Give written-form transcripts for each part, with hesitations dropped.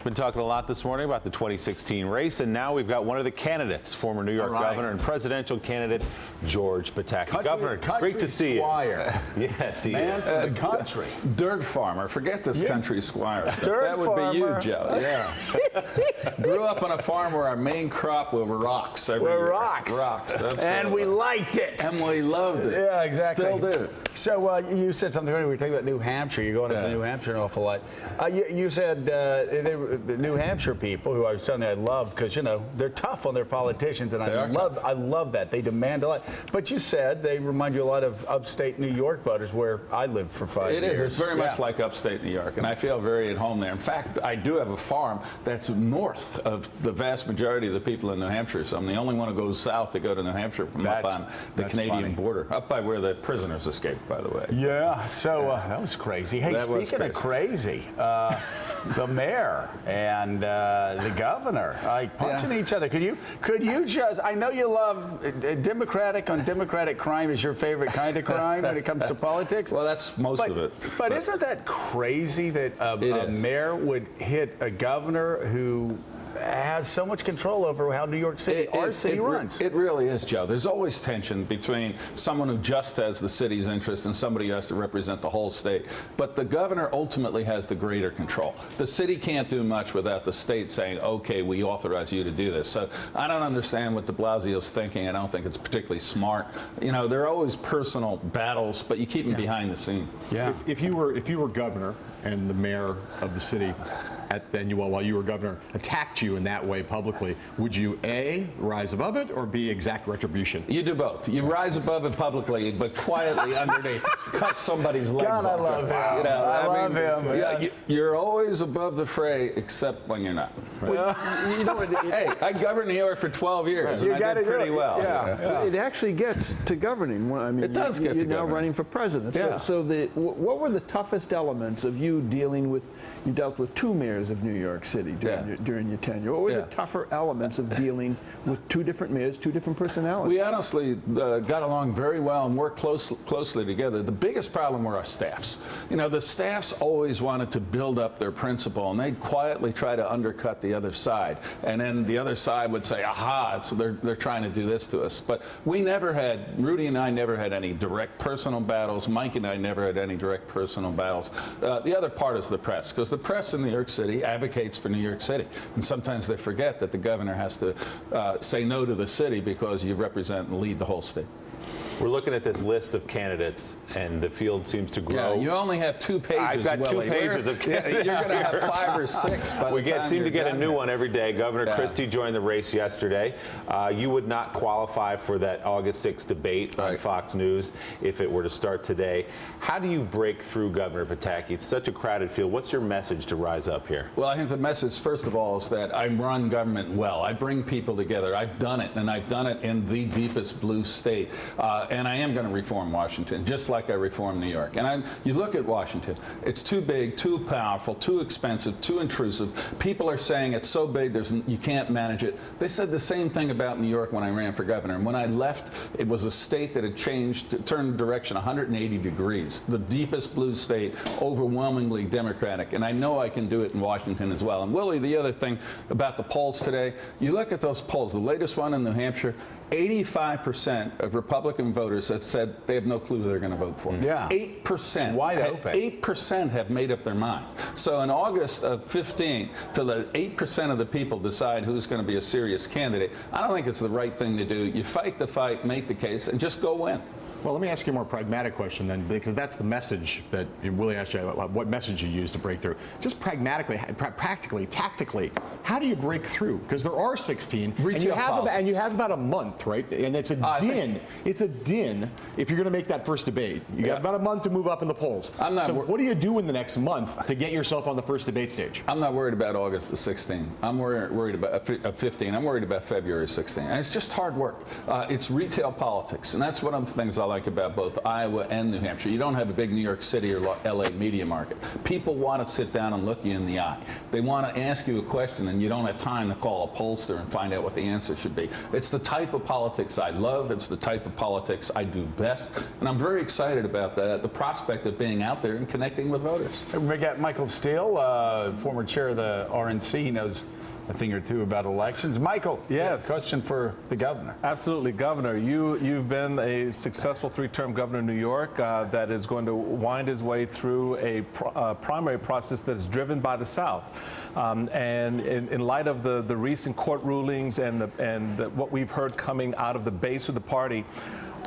Been talking a lot this morning about the 2016 race, and now we've got one of the candidates, former New York governor and presidential candidate George Pataki. Governor, great to see you. Yes, he is. Man from the country. Dirt farmer. Forget this country squire stuff. Dirt That would farmer. be you, Joe. Yeah. Grew up on a farm where our main crop were rocks. Rocks. Rocks. Absolutely. And we liked it. And we loved it. Yeah, exactly. Still do. So you said something earlier. We were talking about New Hampshire. You're going to New Hampshire an awful lot. You said they were New Hampshire people, who I was telling you I love, because they're tough on their politicians, and I love that. They demand a lot. But you said they remind you a lot of upstate New York voters, where I lived for 5 years. It is. It's very much like upstate New York, and I feel very at home there. In fact, I do have a farm that's north of the vast majority of the people in New Hampshire. So I'm the only one who goes south to go to New Hampshire from up on the Canadian border, up by where the prisoners escaped, by the way. Yeah. So that was crazy. Hey, speaking of crazy, the mayor and the governor punching each other. Could you just? I know you love Democratic on Democratic crime is your favorite kind of crime when it comes to politics. Well, that's most of it. But isn't that crazy that a mayor would hit a governor who has so much control over how New York City, our city runs? It really is, Joe. There's always tension between someone who just has the city's interest and somebody who has to represent the whole state. But the governor ultimately has the greater control. The city can't do much without the state saying, okay, we authorize you to do this. So I don't understand what de Blasio's thinking. I don't think it's particularly smart. There are always personal battles, but you keep them behind the scene. Yeah. If you were governor and the mayor of the city while you were governor attacked you in that way publicly, would you A, rise above it, or B, exact retribution? You do both. You rise above it publicly, but quietly underneath, cut somebody's legs off. I love him. I love him. Yes. You're always above the fray, except when you're not. Well, Hey, I governed New York for 12 years, and I did pretty well. Yeah. It actually gets to governing. I mean, it does get to governing. You're now running for president. Yeah. So what were the toughest elements of you dealing with? You dealt with 2 mayors of New York City during your tenure. What were the tougher elements of dealing with 2 different mayors, 2 different personalities? We honestly got along very well and worked closely together. The biggest problem were our staffs. The staffs always wanted to build up their principal, and they'd quietly try to undercut the other side. And then the other side would say, aha, so they're trying to do this to us. But Rudy and I never had any direct personal battles. Mike and I never had any direct personal battles. The other part is the press, because the press in New York City advocates for New York City, and sometimes they forget that the governor has to say no to the city because you represent and lead the whole state. We're looking at this list of candidates, and the field seems to grow. Yeah, you only have 2 pages. I've got 2 pages of candidates. You're going to have 5 or 6 by the time seem to get a new one every day. Governor Christie joined the race yesterday. You would not qualify for that August 6th debate on Fox News if it were to start today. How do you break through, Governor Pataki? It's such a crowded field. What's your message to rise up here? Well, I think the message, first of all, is that I run government well. I bring people together. I've done it, and I've done it in the deepest blue state. And I am going to reform Washington, just like I reformed New York. And you look at Washington, it's too big, too powerful, too expensive, too intrusive. People are saying it's so big, you can't manage it. They said the same thing about New York when I ran for governor. And when I left, it was a state that had turned direction 180 degrees. The deepest blue state, overwhelmingly Democratic. And I know I can do it in Washington as well. And Willie, the other thing about the polls today, you look at those polls, the latest one in New Hampshire, 85% of Republican voters have said they have no clue who they're going to vote for. Yeah. 8%. Wide open. 8% have made up their mind. So in August of 15, till the 8% of the people decide who's going to be a serious candidate, I don't think it's the right thing to do. You fight the fight, make the case, and just go win. Well, let me ask you a more pragmatic question then, because that's the message that Willie asked you about, what message you use to break through. Just pragmatically, practically, tactically, how do you break through? Because there are 16, and you have about a month, right? And it's a din. It's a din if you're going to make that first debate. You got about a month to move up in the polls. So what do you do in the next month to get yourself on the first debate stage? I'm not worried about August the 16th. I'm worried about 15. I'm worried about February 16th. And it's just hard work. It's retail politics, and that's one of the things I like about both Iowa and New Hampshire. You don't have a big New York City or LA media market. People want to sit down and look you in the eye. They want to ask you a question, and you don't have time to call a pollster and find out what the answer should be. It's the type of politics I love. It's the type of politics I do best. And I'm very excited about that, the prospect of being out there and connecting with voters. We got Michael Steele, former chair of the RNC. He knows a thing or two about elections. Michael, yes. Question for the governor. Absolutely, Governor. You've been a successful three-term governor of New York that is going to wind his way through a primary process that is driven by the South. And in light of the recent court rulings and what we've heard coming out of the base of the party,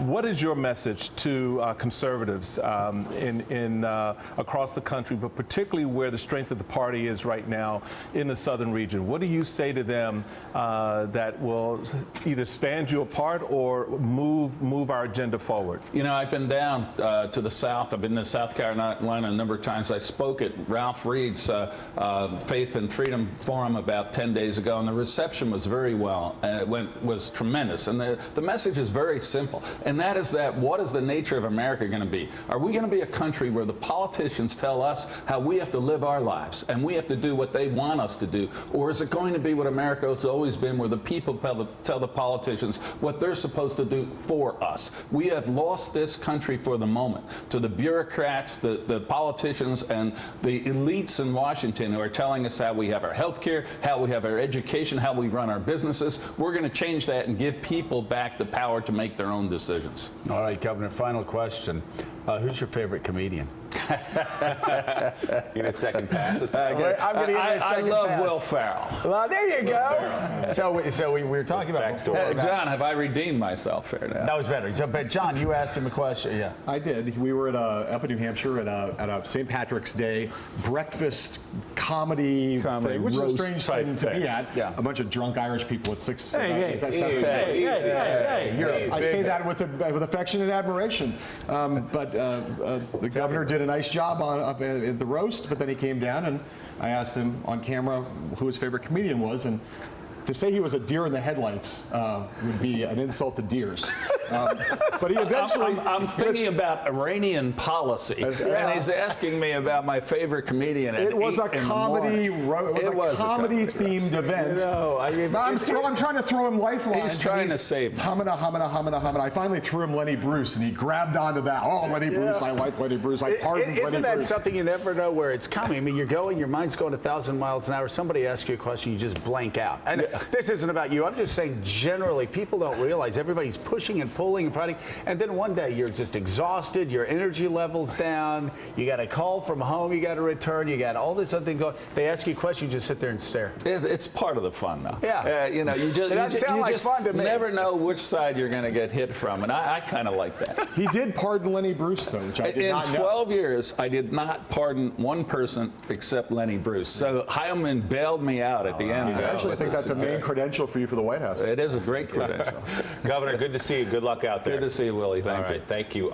what is your message to conservatives across the country, but particularly where the strength of the party is right now in the southern region? What do you say to them that will either stand you apart or move our agenda forward? You know, I've been down to the South. I've been to South Carolina a number of times. I spoke at Ralph Reed's Faith and Freedom Forum about 10 days ago, and the reception was very well. Was tremendous. And the message is very simple. And that is that what is the nature of America going to be? Are we going to be a country where the politicians tell us how we have to live our lives and we have to do what they want us to do? Or is it going to be what America has always been, where the people tell the politicians what they're supposed to do for us? We have lost this country for the moment to the bureaucrats, the politicians, and the elites in Washington who are telling us how we have our health care, how we have our education, how we run our businesses. We're going to change that and give people back the power to make their own decisions. All right, Governor, final question. Who's your favorite comedian? In a second pass. I love Will Ferrell. Well, there you go. So we were talking about Backstory. John, have I redeemed myself here now? That was better. So, but John, you asked him a question. Yeah. I did. We were up in New Hampshire at a St. Patrick's Day breakfast comedy thing, which is a roast strange type thing to be at. Yeah. A bunch of drunk Irish people at 6. Hey, I say that with affection and admiration. But the governor did a nice job up at the roast, but then he came down and I asked him on camera who his favorite comedian was, and to say he was a deer in the headlights would be an insult to deers. But he eventually... I'm thinking about Iranian policy, and he's asking me about my favorite comedian. It was a comedy-themed event. I'm trying to throw him lifelines. He's trying to save me. Hamina. I finally threw him Lenny Bruce, and he grabbed onto that. Oh, Lenny Bruce, I like Lenny Bruce. I pardon Lenny Bruce. Isn't that something you never know where it's coming? I mean, you're going, your mind's going 1,000 miles an hour. Somebody asks you a question, you just blank out. And this isn't about you. I'm just saying generally, people don't realize everybody's pushing and pulling and prodding, and then one day you're just exhausted, your energy level's down, you got a call from home you got to return, you got all this other thing going. They ask you a question, you just sit there and stare. It's part of the fun, though. Yeah. You know, you just fun to me. never know which side you're going to get hit from, and I kind of like that. He did pardon Lenny Bruce, though, which I did not know. In 12 years, I did not pardon one person except Lenny Bruce. So Heilemann bailed me out at the end. Actually, I think that's a main credential for you for the White House. It is a great credential. Governor, good to see you. Good luck out there. Good to see you, Willie. Thank you. Thank you.